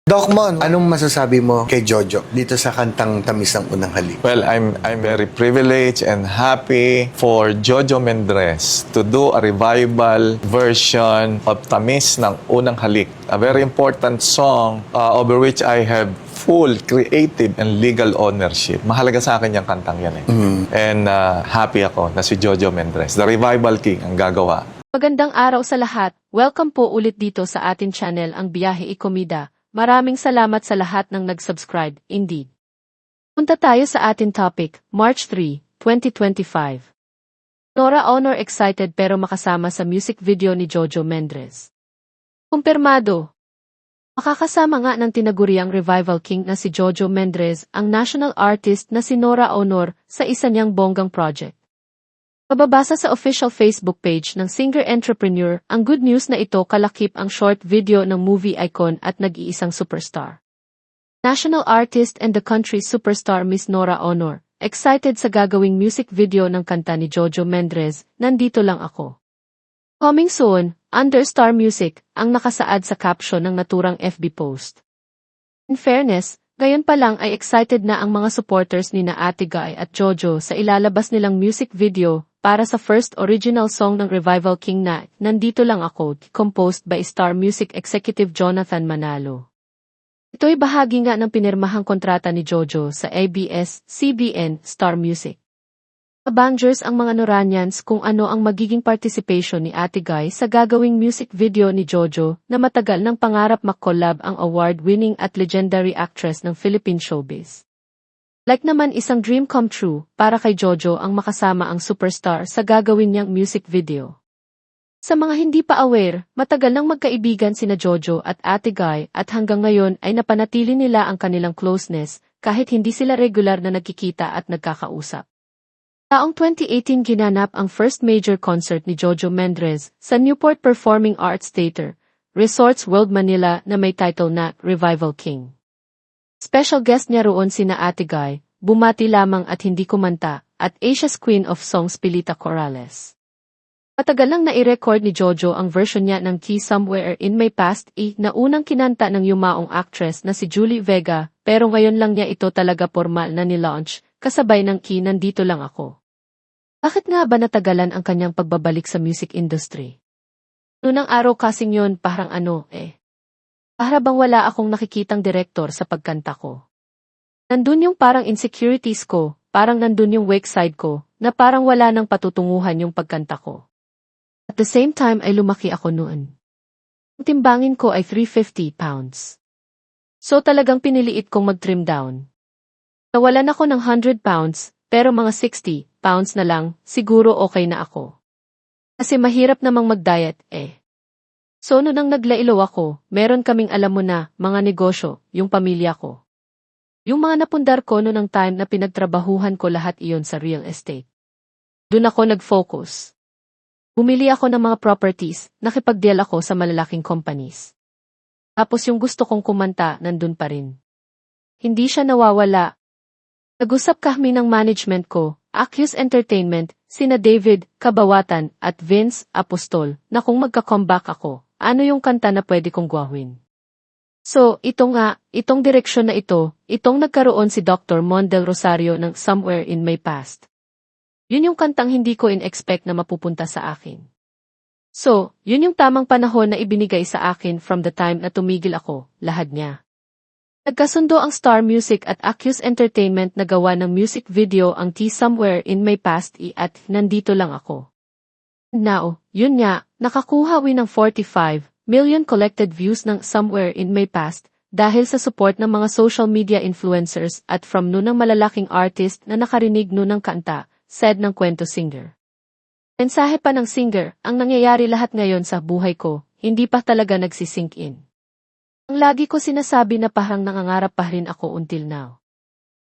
Doc Mon, anong masasabi mo kay Jojo dito sa kantang Tamis ng Unang Halik? Well, I'm very privileged and happy for Jojo Mendres to do a revival version of Tamis ng Unang Halik, a very important song over which I have full creative and legal ownership. Mahalaga sa akin yung kantang yan And happy ako na si Jojo Mendres, the revival king, ang gagawa. Magandang araw sa lahat. Welcome po ulit dito sa atin channel, ang Biyahe Ikomida. Maraming salamat sa lahat ng nag-subscribe, indeed. Punta tayo sa atin topic, March 3, 2025. Nora Aunor excited pero makasama sa music video ni Jojo Mendres. Kumpirmado. Makakasama nga ng tinaguriang revival king na si Jojo Mendres ang national artist na si Nora Aunor sa isa niyang bonggang project. Mababasa sa official Facebook page ng singer-entrepreneur, ang good news na ito kalakip ang short video ng movie icon at nag-iisang superstar. National artist and the country's superstar Miss Nora Aunor, excited sa gagawing music video ng kanta ni Jojo Mendres, Nandito Lang Ako. Coming soon, under Star Music, ang nakasaad sa caption ng naturang FB post. In fairness, gayon pa lang ay excited na ang mga supporters ni na Ate Guy at Jojo sa ilalabas nilang music video para sa first original song ng Revival King na Nandito Lang Ako, composed by Star Music Executive Jonathan Manalo. Ito'y bahagi nga ng pinirmahang kontrata ni Jojo sa ABS-CBN Star Music. Abangers ang mga Noranians kung ano ang magiging participation ni Ate Guy sa gagawing music video ni Jojo na matagal ng pangarap mag-collab ang award-winning at legendary actress ng Philippine showbiz. Like naman isang dream come true para kay Jojo ang makasama ang superstar sa gagawin niyang music video. Sa mga hindi pa aware, matagal nang magkaibigan sina Jojo at Ate Guy at hanggang ngayon ay napanatili nila ang kanilang closeness kahit hindi sila regular na nagkikita at nagkakausap. Taong 2018 ginanap ang first major concert ni Jojo Mendres sa Newport Performing Arts Theater, Resorts World Manila na may title na Revival King. Special guest niya roon sina Ate Guy, bumati lamang at hindi kumanta, at Asia's Queen of Songs Pilita Corrales. Matagal nang nai-record ni Jojo ang version niya ng Key Somewhere in My Past na unang kinanta ng yumaong actress na si Julie Vega, pero ngayon lang niya ito talaga formal na ni-launch, kasabay ng Key Nandito Lang Ako. Bakit nga ba natagalan ang kanyang pagbabalik sa music industry? Noong araw kasing yun parang para bang wala akong nakikitang direktor sa pagkanta ko. Nandun yung parang insecurities ko, parang nandun yung weak side ko, na parang wala nang patutunguhan yung pagkanta ko. At the same time ay lumaki ako noon. Ang timbangin ko ay 350 pounds. So talagang piniliit kong mag-trim down. Nawalan ako ng 100 pounds, pero mga 60 pounds na lang, siguro okay na ako. Kasi mahirap namang mag-diet So nung naglailo ako, meron kaming alam mo na, mga negosyo, yung pamilya ko. Yung mga napundar ko noon ang time na pinagtrabahuhan ko lahat iyon sa real estate. Doon ako nag-focus. Bumili ako ng mga properties, nakipag-deal ako sa malalaking companies. Tapos yung gusto kong kumanta, nandun pa rin. Hindi siya nawawala. Nag-usap kami ng management ko, Accus Entertainment, sina David Kabawatan at Vince Apostol, na kung magka-comeback ako, ano yung kanta na pwede kong gawin. So, itong direksyon na itong nagkaroon si Dr. Mon Del Rosario ng Somewhere in My Past. Yun yung kantang hindi ko in-expect na mapupunta sa akin. So, yun yung tamang panahon na ibinigay sa akin from the time na tumigil ako, lahad niya. Nagkasundo ang Star Music at Accus Entertainment na gawa ng music video ang T Somewhere in My Past at Nandito Lang Ako. Now, yun nga, nakakuha ng 45 million collected views ng Somewhere in My Past dahil sa support ng mga social media influencers at from noon ng malalaking artist na nakarinig noon ng kanta, said ng kwento singer. Mensahe pa ng singer, ang nangyayari lahat ngayon sa buhay ko, hindi pa talaga nagsisink in. Ang lagi ko sinasabi na parang nangangarap pa rin ako until now.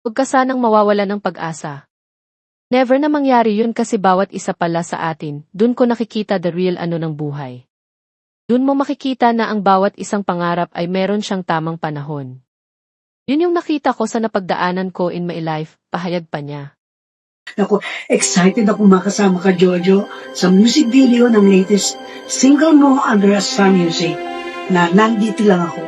Huwag ka sanang mawawala ng pag-asa. Never na mangyari yun kasi bawat isa pala sa atin, dun ko nakikita the real ng buhay. Dun mo makikita na ang bawat isang pangarap ay meron siyang tamang panahon. Yun yung nakita ko sa napagdaanan ko in my life, pahayag pa niya. Ako, excited ako makasama ka, Jojo, sa music video ng latest single mo under Star Music na Nandito Lang Ako.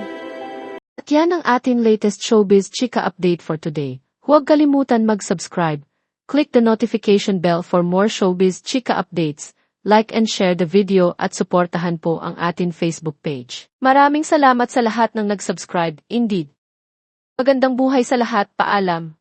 At yan ang ating latest showbiz chika update for today. Huwag kalimutan mag-subscribe. Click the notification bell for more showbiz chika updates. Like and share the video at suportahan po ang ating Facebook page. Maraming salamat sa lahat ng nag-subscribe. Indeed. Magandang buhay sa lahat. Paalam.